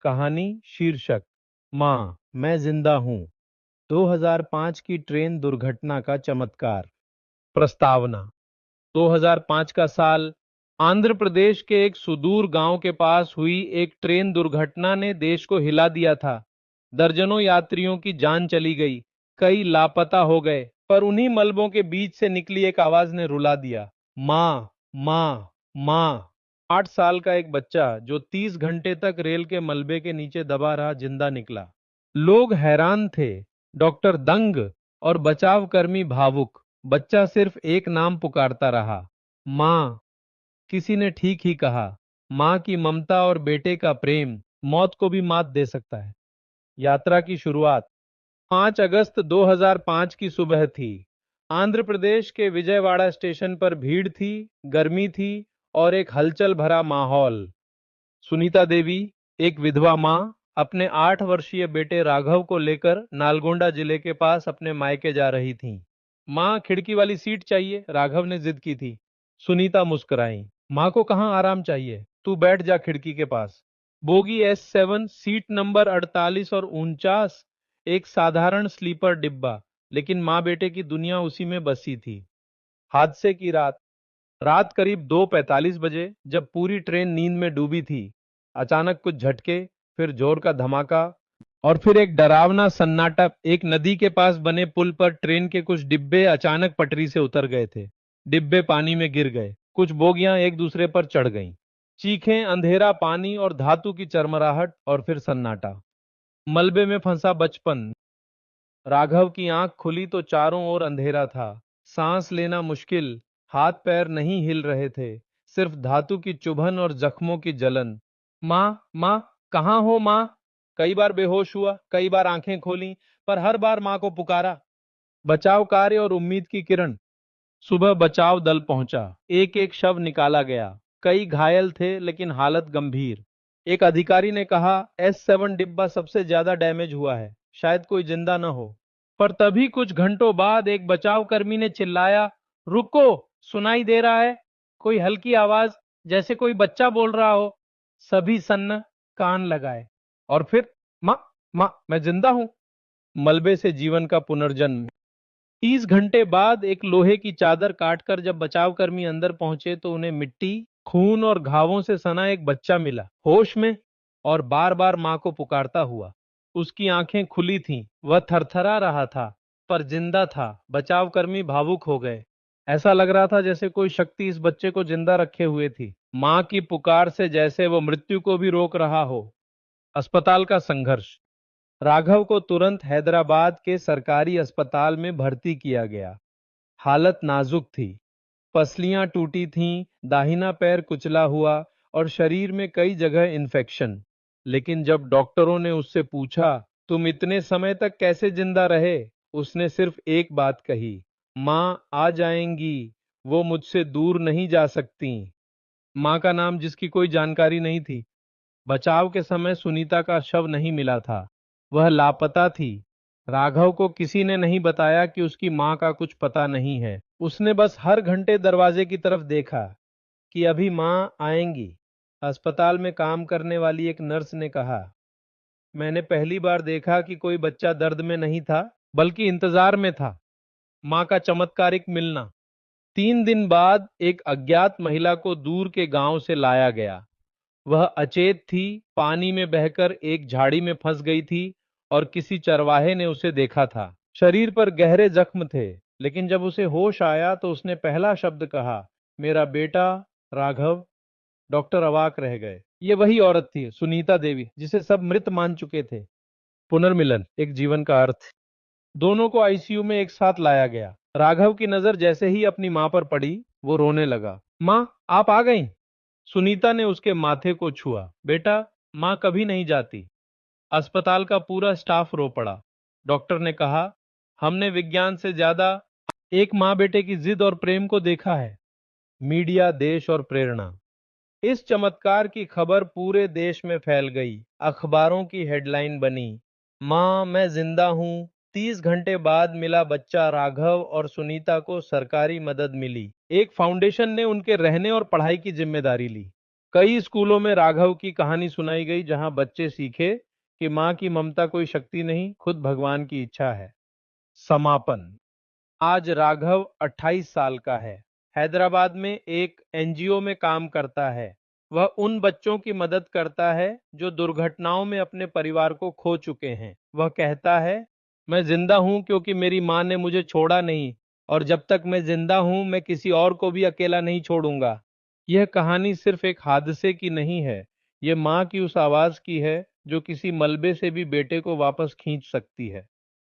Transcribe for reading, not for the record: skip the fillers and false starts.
कहानी शीर्षक माँ मैं जिंदा हूँ। 2005 की ट्रेन दुर्घटना का चमत्कार। प्रस्तावना। 2005 का साल आंध्र प्रदेश के एक सुदूर गांव के पास हुई एक ट्रेन दुर्घटना ने देश को हिला दिया था। दर्जनों यात्रियों की जान चली गई, कई लापता हो गए, पर उन्हीं मलबों के बीच से निकली एक आवाज ने रुला दिया। माँ, माँ, माँ। 8 साल का एक बच्चा जो 30 घंटे तक रेल के मलबे के नीचे दबा रहा जिंदा निकला। लोग हैरान थे, डॉक्टर दंग और बचाव कर्मी भावुक। बच्चा सिर्फ एक नाम पुकारता रहा, माँ। किसी ने ठीक ही कहा, माँ की ममता और बेटे का प्रेम मौत को भी मात दे सकता है। यात्रा की शुरुआत 5 अगस्त 2005 की सुबह थी। आंध्र प्रदेश के विजयवाड़ा स्टेशन पर भीड़ थी, गर्मी थी और एक हलचल भरा माहौल। सुनीता देवी, एक विधवा माँ, अपने 8 वर्षीय बेटे राघव को लेकर नालगोंडा जिले के पास अपने मायके जा रही थीं। माँ, खिड़की वाली सीट चाहिए, राघव ने जिद की थी। सुनीता मुस्कुराई। माँ को कहाँ आराम चाहिए, तू बैठ जा खिड़की के पास। बोगी S7 सीट नंबर 48 और 49, एक साधारण स्लीपर डिब्बा, लेकिन माँ बेटे की दुनिया उसी में बसी थी। हादसे की रात। रात करीब 2:45 बजे, जब पूरी ट्रेन नींद में डूबी थी, अचानक कुछ झटके, फिर जोर का धमाका और फिर एक डरावना सन्नाटा। एक नदी के पास बने पुल पर ट्रेन के कुछ डिब्बे अचानक पटरी से उतर गए थे। डिब्बे पानी में गिर गए, कुछ बोगियां एक दूसरे पर चढ़ गईं। चीखें, अंधेरा, पानी और धातु की चरमराहट और फिर सन्नाटा। मलबे में फंसा बचपन। राघव की आंख खुली तो चारों ओर अंधेरा था। सांस लेना मुश्किल, हाथ पैर नहीं हिल रहे थे, सिर्फ धातु की चुभन और जख्मों की जलन। माँ, माँ, कहाँ हो माँ? कई बार बेहोश हुआ, कई बार आंखें खोली, पर हर बार माँ को पुकारा। बचाव कार्य और उम्मीद की किरण। सुबह बचाव दल पहुंचा, एक एक शव निकाला गया। कई घायल थे लेकिन हालत गंभीर। एक अधिकारी ने कहा, S7 डिब्बा सबसे ज्यादा डैमेज हुआ है, शायद कोई जिंदा न हो। पर तभी कुछ घंटों बाद एक बचाव कर्मी ने चिल्लाया, रुको, सुनाई दे रहा है। कोई हल्की आवाज, जैसे कोई बच्चा बोल रहा हो। सभी सन्न कान लगाए। और फिर, माँ, माँ, मैं जिंदा हूं। मलबे से जीवन का पुनर्जन्म। 30 घंटे बाद एक लोहे की चादर काटकर जब बचाव कर्मी अंदर पहुंचे तो उन्हें मिट्टी, खून और घावों से सना एक बच्चा मिला, होश में और बार बार मां को पुकारता हुआ। उसकी आंखें खुली थीं, वह थरथरा रहा था, पर जिंदा था। बचाव कर्मी भावुक हो गए। ऐसा लग रहा था जैसे कोई शक्ति इस बच्चे को जिंदा रखे हुए थी, मां की पुकार से जैसे वो मृत्यु को भी रोक रहा हो। अस्पताल का संघर्ष। राघव को तुरंत हैदराबाद के सरकारी अस्पताल में भर्ती किया गया। हालत नाजुक थी, पसलियां टूटी थीं, दाहिना पैर कुचला हुआ और शरीर में कई जगह इन्फेक्शन। लेकिन जब डॉक्टरों ने उससे पूछा, तुम इतने समय तक कैसे जिंदा रहे, उसने सिर्फ एक बात कही, माँ आ जाएंगी, वो मुझसे दूर नहीं जा सकती। माँ का नाम जिसकी कोई जानकारी नहीं थी। बचाव के समय सुनीता का शव नहीं मिला था, वह लापता थी। राघव को किसी ने नहीं बताया कि उसकी मां का कुछ पता नहीं है। उसने बस हर घंटे दरवाजे की तरफ देखा कि अभी मां आएंगी। अस्पताल में काम करने वाली एक नर्स ने कहा, मैंने पहली बार देखा कि कोई बच्चा दर्द में नहीं था, बल्कि इंतजार में था। मां का चमत्कारिक मिलना। 3 दिन बाद एक अज्ञात महिला को दूर के गांव से लाया गया। वह अचेत थी, पानी में बहकर एक झाड़ी में फंस गई थी और किसी चरवाहे ने उसे देखा था। शरीर पर गहरे जख्म थे, लेकिन जब उसे होश आया तो उसने पहला शब्द कहा, मेरा बेटा राघव। डॉक्टर अवाक रह गए। ये वही औरत थी, सुनीता देवी, जिसे सब मृत मान चुके थे। पुनर्मिलन, एक जीवन का अर्थ। दोनों को आईसीयू में एक साथ लाया गया। राघव की नजर जैसे ही अपनी मां पर पड़ी, वो रोने लगा। मां, आप आ गईं। सुनीता ने उसके माथे को छुआ। बेटा, मां कभी नहीं जाती। अस्पताल का पूरा स्टाफ रो पड़ा। डॉक्टर ने कहा, हमने विज्ञान से ज्यादा एक माँ बेटे की जिद और प्रेम को देखा है। मीडिया, देश और प्रेरणा। इस चमत्कार की खबर पूरे देश में फैल गई। अखबारों की हेडलाइन बनी, माँ मैं जिंदा हूँ। 30 घंटे बाद मिला बच्चा राघव और सुनीता को सरकारी मदद मिली। एक फाउंडेशन ने उनके रहने और पढ़ाई की जिम्मेदारी ली। कई स्कूलों में राघव की कहानी सुनाई गई जहां बच्चे सीखे कि माँ की ममता कोई शक्ति नहीं, खुद भगवान की इच्छा है। समापन। आज राघव 28 साल का है। हैदराबाद में एक एनजीओ में काम करता है। वह उन बच्चों की मदद करता है जो दुर्घटनाओं में अपने परिवार को खो चुके हैं। वह कहता है, मैं जिंदा हूं क्योंकि मेरी माँ ने मुझे छोड़ा नहीं, और जब तक मैं जिंदा हूं मैं किसी और को भी अकेला नहीं छोड़ूंगा। यह कहानी सिर्फ एक हादसे की नहीं है, यह माँ की उस आवाज की है जो किसी मलबे से भी बेटे को वापस खींच सकती है।